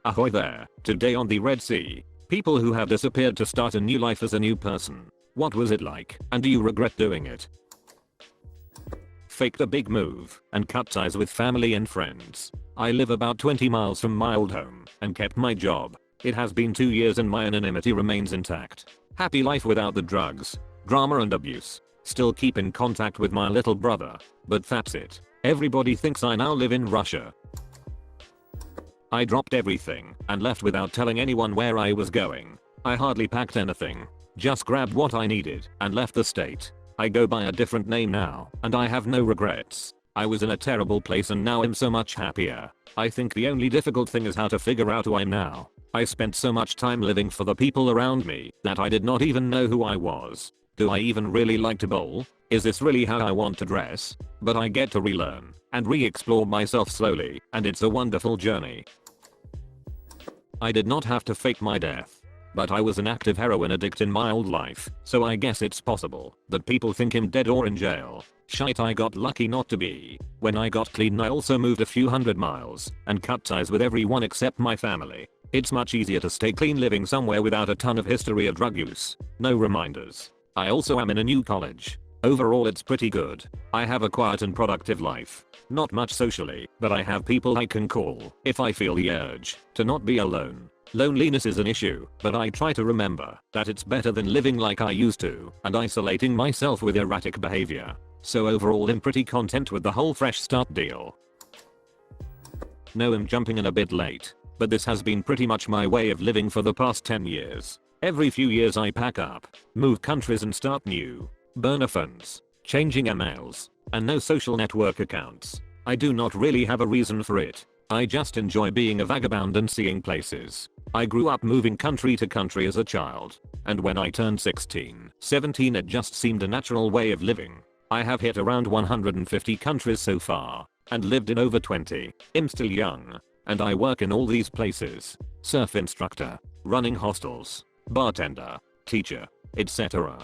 Ahoy there. Today on the Red Sea, people who have disappeared to start a new life as a new person. What was it like, and do you regret doing it? Faked a big move and cut ties with family and friends. I live about 20 miles from my old home and kept my job. It has been 2 years and my anonymity remains intact. Happy life without the drugs, drama and abuse. Still keep in contact with my little brother, but that's it. Everybody thinks I now live in Russia. I dropped everything and left without telling anyone where I was going. I hardly packed anything, just grabbed what I needed and left the state. I go by a different name now and I have no regrets. I was in a terrible place and now I'm so much happier. I think the only difficult thing is how to figure out who I am now. I spent so much time living for the people around me that I did not even know who I was. Do I even really like to bowl? Is this really how I want to dress? But I get to relearn and re-explore myself slowly, and it's a wonderful journey. I did not have to fake my death. But I was an active heroin addict in my old life, so I guess it's possible that people think I'm dead or in jail. Shite, I got lucky not to be. When I got clean I also moved a few hundred miles and cut ties with everyone except my family. It's much easier to stay clean living somewhere without a ton of history of drug use. No reminders. I also am in a new college. Overall it's pretty good. I have a quiet and productive life. Not much socially, but I have people I can call if I feel the urge to not be alone. Loneliness is an issue, but I try to remember that it's better than living like I used to and isolating myself with erratic behavior. So overall I'm pretty content with the whole fresh start deal. No, I'm jumping in a bit late, but this has been pretty much my way of living for the past 10 years. Every few years I pack up, move countries and start new. Burner phones, changing emails, and no social network accounts. I do not really have a reason for it. I just enjoy being a vagabond and seeing places. I grew up moving country to country as a child, and when I turned 17 it just seemed a natural way of living. I have hit around 150 countries so far, and lived in over 20. I'm still young, and I work in all these places. Surf instructor, running hostels, bartender, teacher, etc.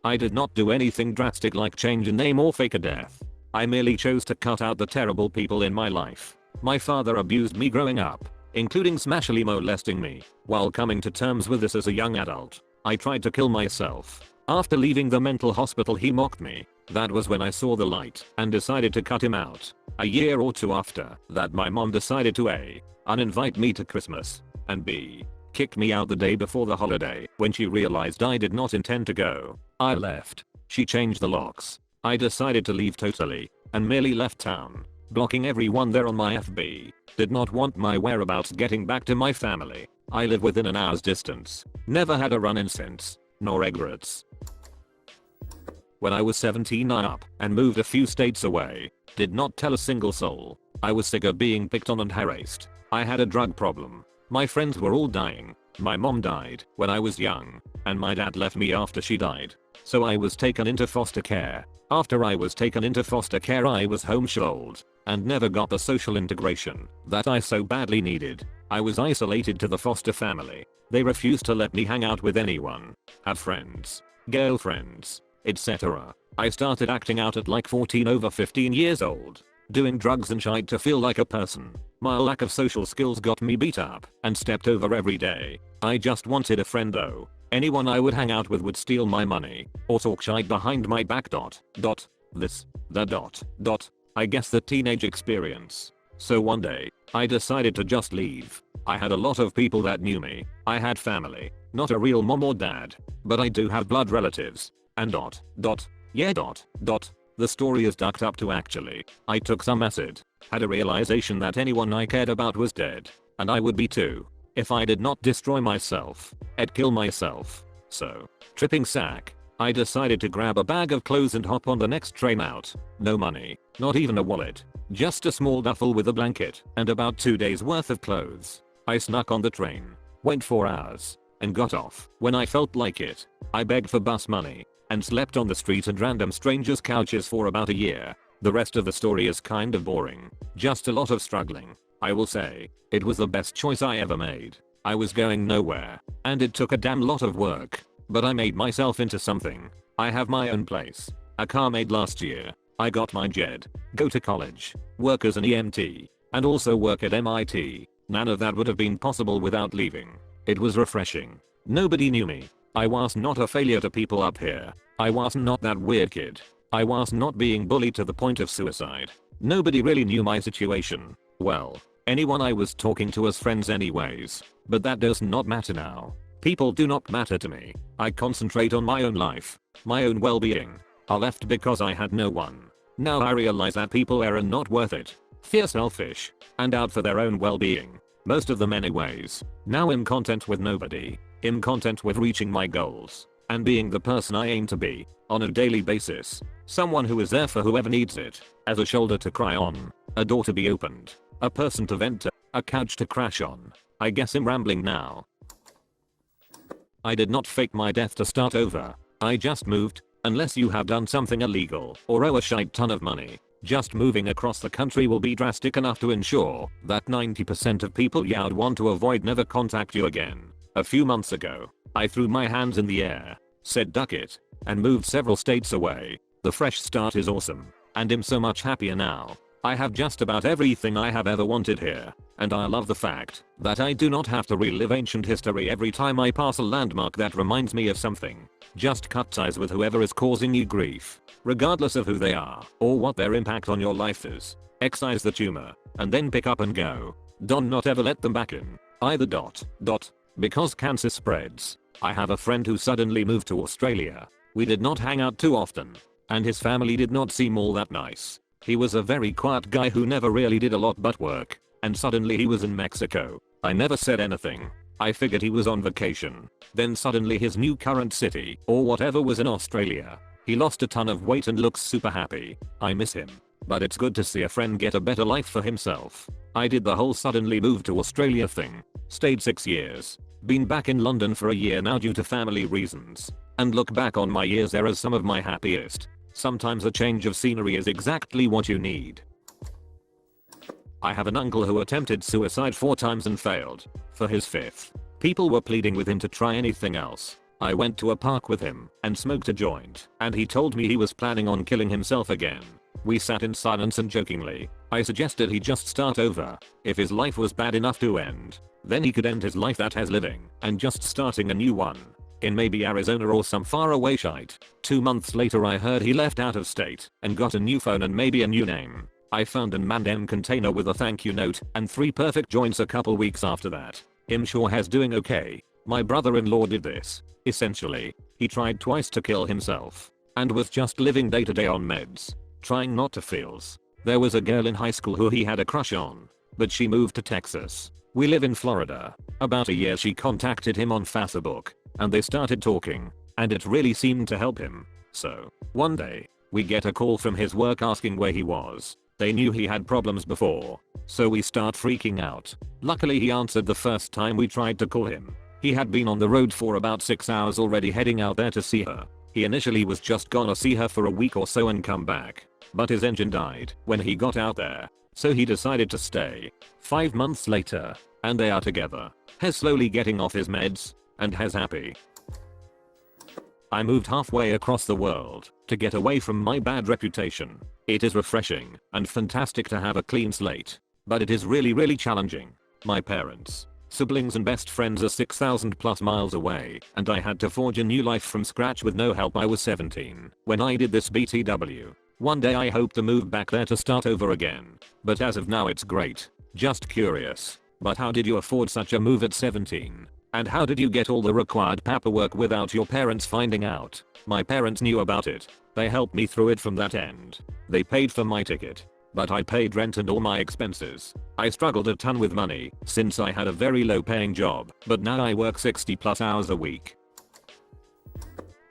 I did not do anything drastic like change a name or fake a death. I merely chose to cut out the terrible people in my life. My father abused me growing up, including smashily molesting me. While coming to terms with this as a young adult, I tried to kill myself. After leaving the mental hospital he mocked me. That was when I saw the light and decided to cut him out. A year or two after that my mom decided to A. uninvite me to Christmas, and B. kick me out the day before the holiday. When she realized I did not intend to go, I left. She changed the locks. I decided to leave totally, and merely left town, blocking everyone there on my FB. Did not want my whereabouts getting back to my family. I live within an hour's distance. Never had a run-in since, nor regrets. When I was 17 I up and moved a few states away. Did not tell a single soul. I was sick of being picked on and harassed. I had a drug problem. My friends were all dying. My mom died when I was young, and my dad left me after she died. So I was taken into foster care. After I was taken into foster care I was homeschooled and never got the social integration that I so badly needed. I was isolated to the foster family. They refused to let me hang out with anyone, have friends, girlfriends, etc. I started acting out at like 14 over 15 years old, doing drugs and shit to feel like a person. My lack of social skills got me beat up and stepped over every day. I just wanted a friend though. Anyone I would hang out with would steal my money or talk shit behind my back. This, the. I guess the teenage experience. So one day, I decided to just leave. I had a lot of people that knew me. I had family, not a real mom or dad, but I do have blood relatives. And the story is ducked up to actually. I took some acid, had a realization that anyone I cared about was dead, and I would be too. If I did not destroy myself, I'd kill myself. So, tripping sack, I decided to grab a bag of clothes and hop on the next train out. No money, not even a wallet, just a small duffel with a blanket and about 2 days worth of clothes. I snuck on the train, went 4 hours, and got off. When I felt like it, I begged for bus money and slept on the street and random strangers' couches for about a year. The rest of the story is kind of boring, just a lot of struggling. I will say, it was the best choice I ever made. I was going nowhere, and it took a damn lot of work, but I made myself into something. I have my own place, a car made last year. I got my JED, go to college, work as an EMT, and also work at MIT. None of that would have been possible without leaving. It was refreshing. Nobody knew me. I was not a failure to people up here. I was not that weird kid. I was not being bullied to the point of suicide. Nobody really knew my situation. Well, anyone I was talking to as friends anyways. But that does not matter now. People do not matter to me. I concentrate on my own life. My own well-being. I left because I had no one. Now I realize that people are not worth it. Fear selfish. And out for their own well-being. Most of them anyways. Now I'm content with nobody. I'm content with reaching my goals. And being the person I aim to be. On a daily basis. Someone who is there for whoever needs it. As a shoulder to cry on. A door to be opened. A person to vent to. A couch to crash on. I guess I'm rambling now. I did not fake my death to start over. I just moved. Unless you have done something illegal or owe a shite ton of money. Just moving across the country will be drastic enough to ensure that 90% of people you'd want to avoid never contact you again. A few months ago, I threw my hands in the air, said duck it, and moved several states away. The fresh start is awesome, and I'm so much happier now. I have just about everything I have ever wanted here, and I love the fact that I do not have to relive ancient history every time I pass a landmark that reminds me of something. Just cut ties with whoever is causing you grief, regardless of who they are or what their impact on your life is. Excise the tumor, and then pick up and go. Do not ever let them back in. Either. Because cancer spreads. I have a friend who suddenly moved to Australia. We did not hang out too often, and his family did not seem all that nice. He was a very quiet guy who never really did a lot but work, and suddenly he was in Mexico. I never said anything. I figured he was on vacation. Then suddenly his new current city, or whatever, was in Australia. He lost a ton of weight and looks super happy. I miss him. But it's good to see a friend get a better life for himself. I did the whole suddenly moved to Australia thing. Stayed 6 years. Been back in London for a year now due to family reasons. And look back on my years there as some of my happiest. Sometimes a change of scenery is exactly what you need. I have an uncle who attempted suicide 4 times and failed. For his 5th, people were pleading with him to try anything else. I went to a park with him and smoked a joint, and he told me he was planning on killing himself again. We sat in silence and jokingly, I suggested he just start over. If his life was bad enough to end, then he could end his life that has living and just starting a new one. In maybe Arizona or some faraway shite. 2 months later I heard he left out of state and got a new phone and maybe a new name. I found an M&M container with a thank you note and 3 perfect joints a couple weeks after that. I'm sure he's doing okay. My brother-in-law did this. Essentially, he tried twice to kill himself and was just living day to day on meds, trying not to feels. There was a girl in high school who he had a crush on, but she moved to Texas. We live in Florida. About a year she contacted him on Facebook, and they started talking, and it really seemed to help him. So, one day, we get a call from his work asking where he was. They knew he had problems before, so we start freaking out. Luckily he answered the first time we tried to call him. He had been on the road for about 6 hours already heading out there to see her. He initially was just gonna see her for a week or so and come back, but his engine died when he got out there, so he decided to stay. 5 months later, and they are together. He's slowly getting off his meds, and he's happy. I moved halfway across the world to get away from my bad reputation. It is refreshing and fantastic to have a clean slate, but it is really challenging. My parents, siblings and best friends are 6,000 plus miles away, and I had to forge a new life from scratch with no help. I was 17 when I did this BTW. One day I hope to move back there to start over again, but as of now it's great. Just curious, but how did you afford such a move at 17? And how did you get all the required paperwork without your parents finding out? My parents knew about it. They helped me through it from that end. They paid for my ticket, but I paid rent and all my expenses. I struggled a ton with money since I had a very low paying job, but now I work 60 plus hours a week.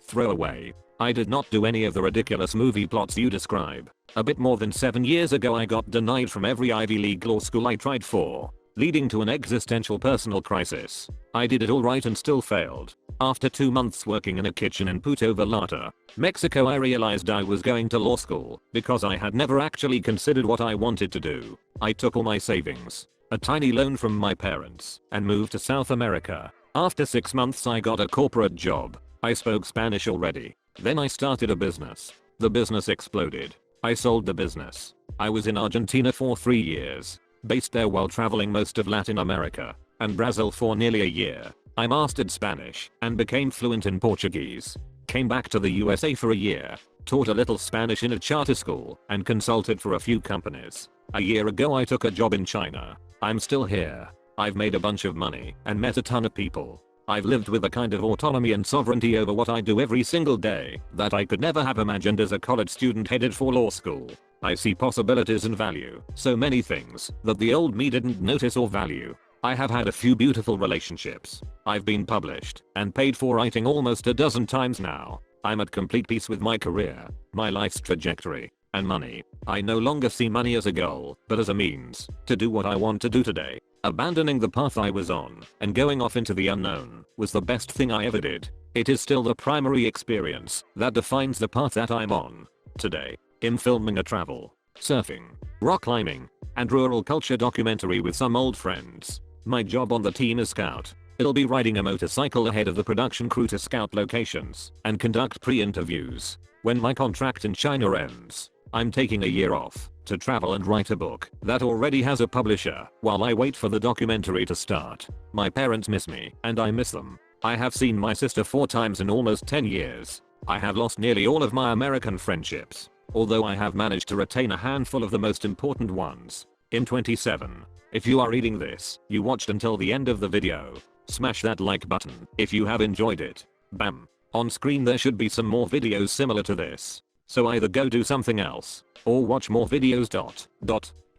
Throwaway. I did not do any of the ridiculous movie plots you describe. A bit more than 7 years ago I got denied from every Ivy League law school I tried for, leading to an existential personal crisis. I did it all right and still failed. After 2 months working in a kitchen in Puerto Vallarta, Mexico, I realized I was going to law school because I had never actually considered what I wanted to do. I took all my savings, a tiny loan from my parents, and moved to South America. After 6 months I got a corporate job. I spoke Spanish already. Then I started a business. The business exploded. I sold the business. I was in Argentina for 3 years. based there while traveling most of Latin America and Brazil for nearly a year. I mastered Spanish and became fluent in Portuguese. Came back to the USA for a year, taught a little Spanish in a charter school, and consulted for a few companies. A year ago I took a job in China. I'm still here. I've made a bunch of money and met a ton of people. I've lived with a kind of autonomy and sovereignty over what I do every single day that I could never have imagined as a college student headed for law school. I see possibilities and value so many things that the old me didn't notice or value. I have had a few beautiful relationships. I've been published and paid for writing almost a dozen times now. I'm at complete peace with my career, my life's trajectory, and money. I no longer see money as a goal, but as a means to do what I want to do today. Abandoning the path I was on and going off into the unknown was the best thing I ever did. It is still the primary experience that defines the path that I'm on today. In filming a travel, surfing, rock climbing, and rural culture documentary with some old friends. My job on the team is scout. It'll be riding a motorcycle ahead of the production crew to scout locations and conduct pre-interviews. When my contract in China ends, I'm taking a year off to travel and write a book that already has a publisher while I wait for the documentary to start. My parents miss me and I miss them. I have seen my sister 4 times in almost 10 years. I have lost nearly all of my American friendships, although I have managed to retain a handful of the most important ones. I'm 27. If you are reading this, you watched until the end of the video. Smash that like button if you have enjoyed it. Bam. On screen there should be some more videos similar to this. So either go do something else or watch more videos.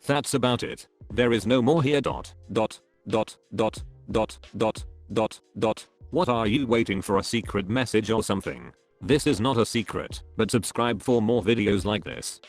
That's about it. There is no more here. What are you waiting for, a secret message or something? This is not a secret, but subscribe for more videos like this.